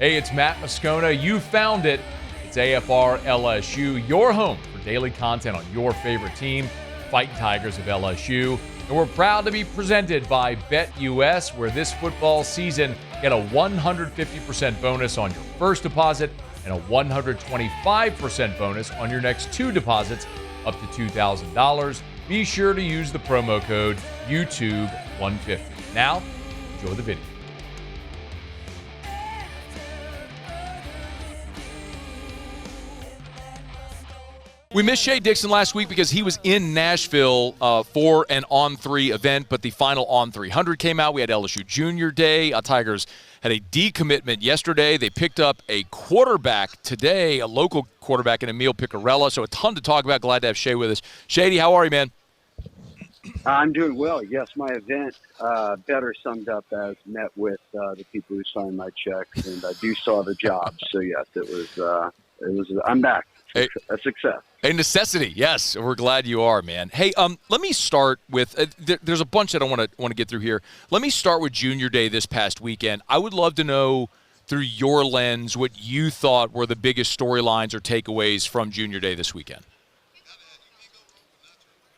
Hey, it's Matt Moscona. You found it. It's AFR LSU, your home for daily content on your favorite team, Fighting Tigers of LSU. And we're proud to be presented by BetUS, where this football season, get a 150% bonus on your first deposit and a 125% bonus on your next two deposits up to $2,000. Be sure to use the promo code YouTube150. Now, enjoy the video. We missed Shea Dixon last week because he was in Nashville for an On3 event, but the final On300 came out. We had LSU Junior Day. Tigers had a decommitment yesterday. They picked up a quarterback today, a local quarterback in Emil Picarella, so a ton to talk about. Glad to have Shea with us. Shady, how are you, man? I'm doing well. Yes, my event better summed up as met with the people who signed my checks, and I do saw the job. So yes, it was. I'm back. A success. A necessity, yes. We're glad you are, man. Hey, let me start with. There's a bunch that I want to get through here. Let me start with Junior Day this past weekend. I would love to know, through your lens, what you thought were the biggest storylines or takeaways from Junior Day this weekend.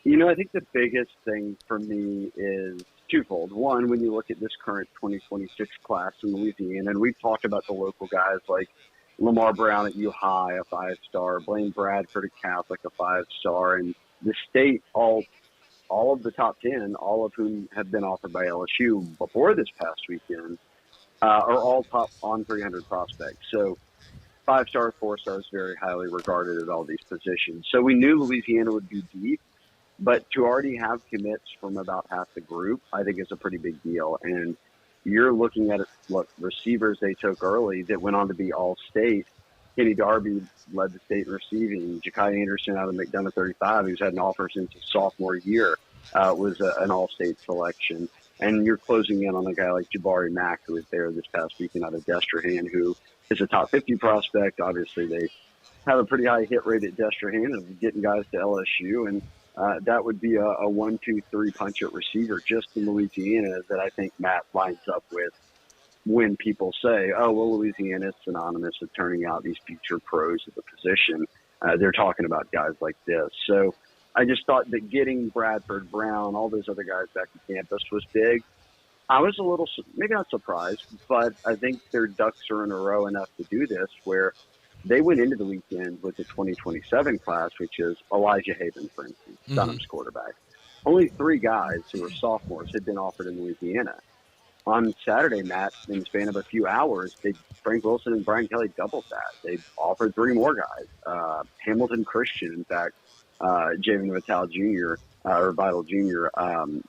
I think the biggest thing for me is twofold. One, when you look at this current 2026 class in Louisiana, and we've talked about the local guys like Lamar Brown at U High, a 5-star, Blaine Bradford at Catholic, a 5-star, and the state, all of the top 10, all of whom have been offered by LSU before this past weekend, are all top on 300 prospects. So 5-star, 4-stars, very highly regarded at all these positions. So we knew Louisiana would be deep, but to already have commits from about half the group, I think is a pretty big deal. And you're looking at receivers they took early that went on to be all-state. Kenny Darby led the state in receiving. Ja'Kai Anderson out of McDonough 35, who's had an offer since his sophomore year, was an all-state selection. And you're closing in on a guy like Jabari Mack, who was there this past weekend out of Destrehan, who is a top 50 prospect. Obviously, they have a pretty high hit rate at Destrehan of getting guys to LSU, and that would be a 1-2-3 punch at receiver just in Louisiana that I think Matt lines up with when people say, oh, well, Louisiana is synonymous with turning out these future pros at the position. They're talking about guys like this. So I just thought that getting Bradford, Brown, all those other guys back to campus was big. I was a little, maybe not surprised, but I think their ducks are in a row enough to do this where they went into the weekend with the 2027 class, which is Elijah Haven, for instance, Dunham's quarterback. Only 3 guys who are sophomores had been offered in Louisiana. On Saturday, Matt, in the span of a few hours, Frank Wilson and Brian Kelly doubled that. They offered 3 more guys. Hamilton Christian, in fact, Javen Vitale Jr., or Vital Jr.,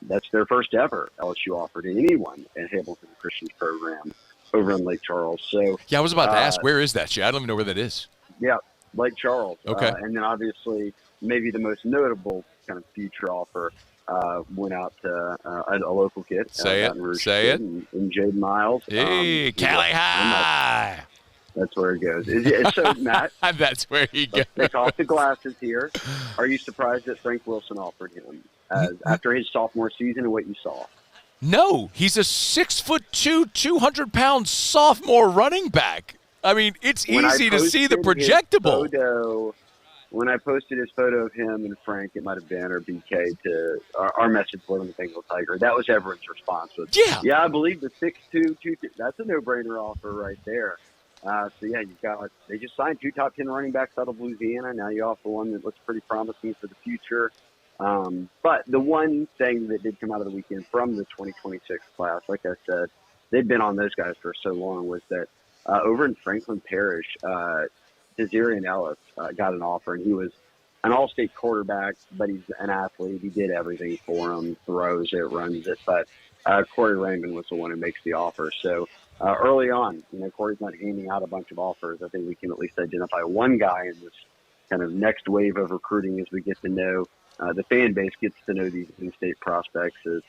that's their first ever LSU offer to anyone in Hamilton Christian's program over in Lake Charles. So yeah, I was about to ask, where is that shit? I don't even know where that is. Yeah, Lake Charles. Okay. And then obviously maybe the most notable kind of future offer went out to a local kid. Say it. And Jaden Miles. Hey, Cali High. That's where it goes. So, Matt. That's where he goes. Take off the glasses here. Are you surprised that Frank Wilson offered him after his sophomore season and what you saw? No, he's a 6'2", 200-pound sophomore running back. I mean, it's easy to see the projectable. When I posted his photo of him and Frank, it might have been, or BK, to our message board on the Bengal Tiger, that was everyone's response. Yeah, I believe the 6'2", that's a no-brainer offer right there. So, yeah, they just signed 2 top 10 running backs out of Louisiana. Now you offer one that looks pretty promising for the future. But the one thing that did come out of the weekend from the 2026 class, like I said, they've been on those guys for so long, was that over in Franklin Parish, Desirian Ellis got an offer, and he was an all-state quarterback, but he's an athlete. He did everything for him, throws it, runs it. But Corey Raymond was the one who makes the offer. So early on, Corey's not handing out a bunch of offers. I think we can at least identify one guy in this kind of next wave of recruiting as we get to know the fan base gets to know these in-state prospects. As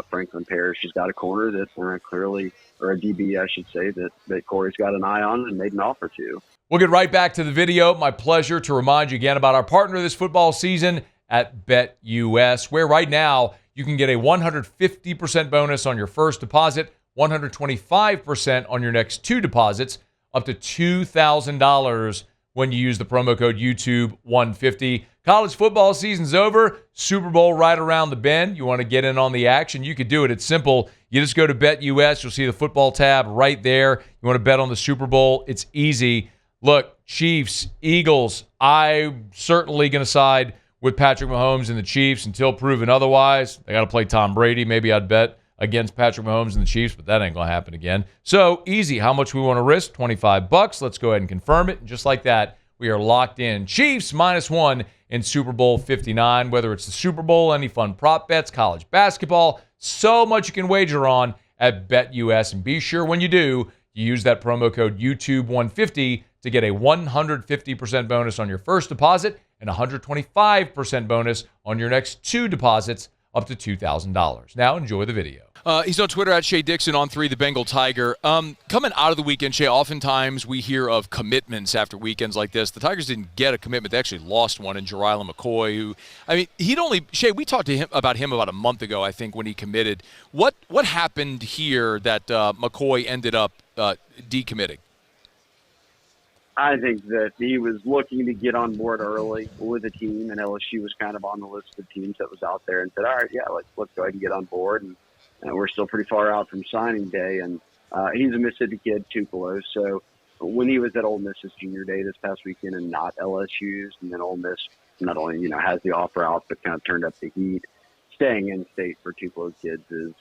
Franklin Parish has got a corner that clearly, or a DB, I should say, that Corey's got an eye on and made an offer to. We'll get right back to the video. My pleasure to remind you again about our partner this football season at BetUS, where right now you can get a 150% bonus on your first deposit, 125% on your next 2 deposits up to $2,000 when you use the promo code YouTube150. College football season's over. Super Bowl right around the bend. You want to get in on the action? You could do it. It's simple. You just go to BetUS. You'll see the football tab right there. You want to bet on the Super Bowl? It's easy. Look, Chiefs, Eagles, I'm certainly going to side with Patrick Mahomes and the Chiefs until proven otherwise. They got to play Tom Brady. Maybe I'd bet against Patrick Mahomes and the Chiefs, but that ain't going to happen again. So easy. How much we want to risk? $25. Let's go ahead and confirm it. And just like that, we are locked in. Chiefs -1 in Super Bowl 59. Whether it's the Super Bowl, any fun prop bets, college basketball, so much you can wager on at BetUS. And be sure when you do, you use that promo code YouTube150 to get a 150% bonus on your first deposit and 125% bonus on your next 2 deposits up to $2,000. Now enjoy the video. He's on Twitter at Shea Dixon on 3, the Bengal Tiger. Coming out of the weekend, Shea, oftentimes we hear of commitments after weekends like this. The Tigers didn't get a commitment. They actually lost one in Jerila McCoy, who, I mean, Shea, we talked to him about a month ago, I think, when he committed. What happened here that McCoy ended up decommitting? I think that he was looking to get on board early with the team, and LSU was kind of on the list of teams that was out there and said, all right, yeah, let's go ahead and get on board. And we're still pretty far out from signing day. And he's a Mississippi kid, Tupelo. So when he was at Ole Miss's junior day this past weekend and not LSU's, and then Ole Miss not only, has the offer out, but kind of turned up the heat, staying in state for Tupelo kids is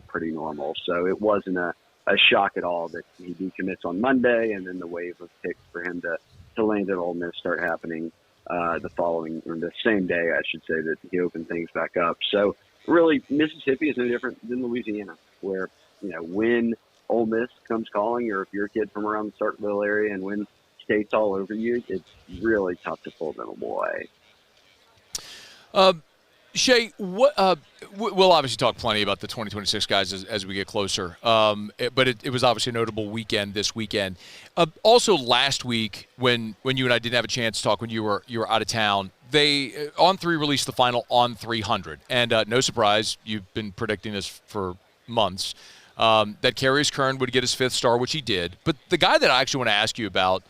pretty normal. So it wasn't a shock at all that he decommits on Monday, and then the wave of picks for him to land at Ole Miss start happening the same day, I should say, that he opened things back up. So really, Mississippi is no different than Louisiana, where, when Ole Miss comes calling, or if you're a kid from around the Starkville area and when state's all over you, it's really tough to pull them away. Shea, we'll obviously talk plenty about the 2026 guys as we get closer, but it was obviously a notable weekend this weekend. Also, last week when you and I didn't have a chance to talk when you were out of town, they On3 released the final On300, and no surprise, you've been predicting this for months, that Carius Kern would get his 5th star, which he did. But the guy that I actually want to ask you about,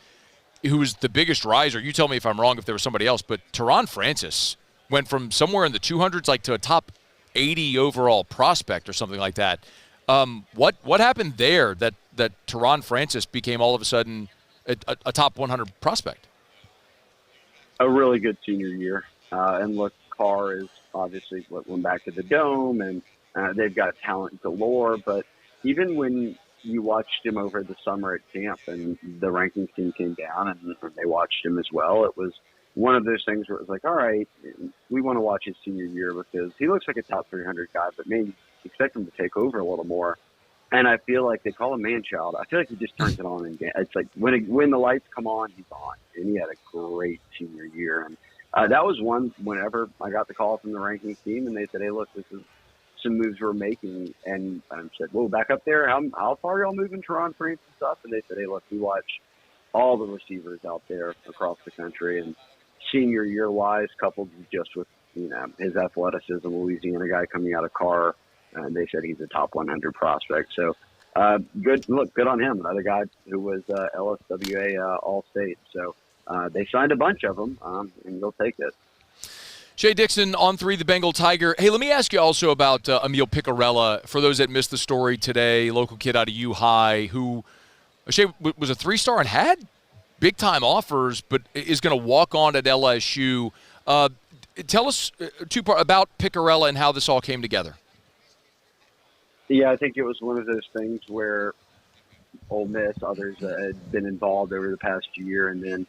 who was the biggest riser, you tell me if I'm wrong, if there was somebody else, but Teron Francis went from somewhere in the 200s to a top 80 overall prospect or something like that. What happened there that Teron Francis became all of a sudden a top 100 prospect? A really good senior year. And look, Carr is obviously went back to the Dome, and they've got talent galore. But even when you watched him over the summer at camp and the rankings team came down and they watched him as well, it was one of those things where it was like, all right, we want to watch his senior year because he looks like a top 300 guy, but maybe expect him to take over a little more. And I feel like they call him man-child. I feel like he just turns it on. And it's like when the lights come on, he's on. And he had a great senior year. And that was one whenever I got the call from the rankings team, and they said, hey, look, this is some moves we're making. And I said, whoa, back up there, how far are y'all moving Teron Francis up? And they said, hey, look, we watch all the receivers out there across the country. And senior year wise, coupled just with his athleticism, Louisiana guy coming out of Carr, and they said he's a top 100 prospect. So good on him. Another guy who was LSWA All-State. So they signed a bunch of them, and they'll take it. Shea Dixon on 3, the Bengal Tiger. Hey, let me ask you also about Emil Picarella. For those that missed the story today, local kid out of U-High who, Shea, was a 3-star and had big-time offers, but is going to walk on at LSU. Tell us about Picarella and how this all came together. Yeah, I think it was one of those things where Ole Miss, others had been involved over the past year, and then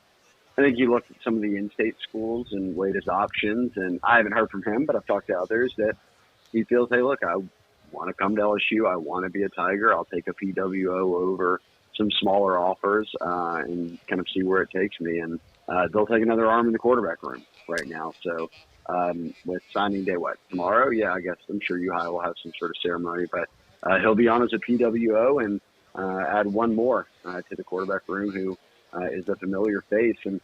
I think you looked at some of the in-state schools and weighed his options, and I haven't heard from him, but I've talked to others that he feels, hey, look, I want to come to LSU. I want to be a Tiger. I'll take a PWO over some smaller offers and kind of see where it takes me. And they'll take another arm in the quarterback room right now. So with signing day, tomorrow? Yeah, I guess I'm sure U-High will have some sort of ceremony, but he'll be on as a PWO and add one more to the quarterback room who is a familiar face. And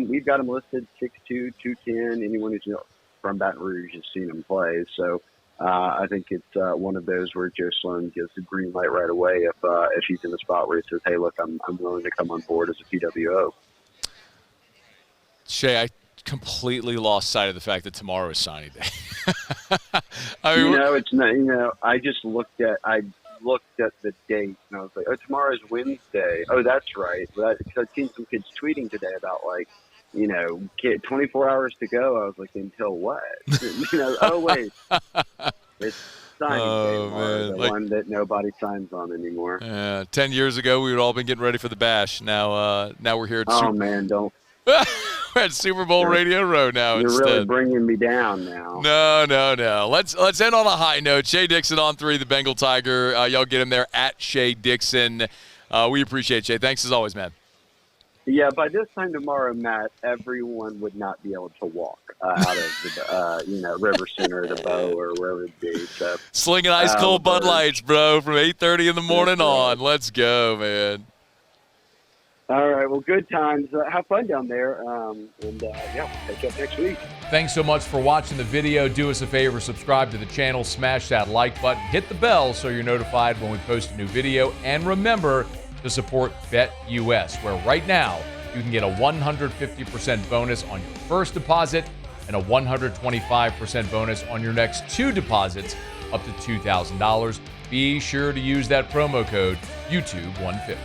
we've got him listed 6'2", 210. Anyone who's from Baton Rouge has seen him play. So I think it's one of those where Joe Sloan gives the green light right away if he's in a spot where he says, "Hey, look, I'm willing to come on board as a PWO." Shea, I completely lost sight of the fact that tomorrow is signing day. It's not. I just looked at the date and I was like, "Oh, tomorrow's Wednesday. Oh, that's right." Because I've seen some kids tweeting today about 24 hours to go. I was like, until what? Oh wait, it's signing day tomorrow, the one that nobody signs on anymore. 10 years ago, we would all been getting ready for the bash. Now we're here at we're at Super Bowl Radio Row now. You're really bringing me down now. No. Let's end on a high note. Shea Dixon on 3, the Bengal Tiger. Y'all get him there at Shea Dixon. We appreciate it, Shea. Thanks as always, man. Yeah, by this time tomorrow, Matt, everyone would not be able to walk out of the River Center, the Bow, or wherever it be. So, slinging ice cold Bud Lights, bro, from 8:30 in the morning on. Let's go, man. All right, well, good times. Have fun down there, we'll catch up next week. Thanks so much for watching the video. Do us a favor, subscribe to the channel, smash that like button, hit the bell so you're notified when we post a new video, and remember to support BetUS, where right now you can get a 150% bonus on your first deposit and a 125% bonus on your next 2 deposits up to $2,000. Be sure to use that promo code YouTube150.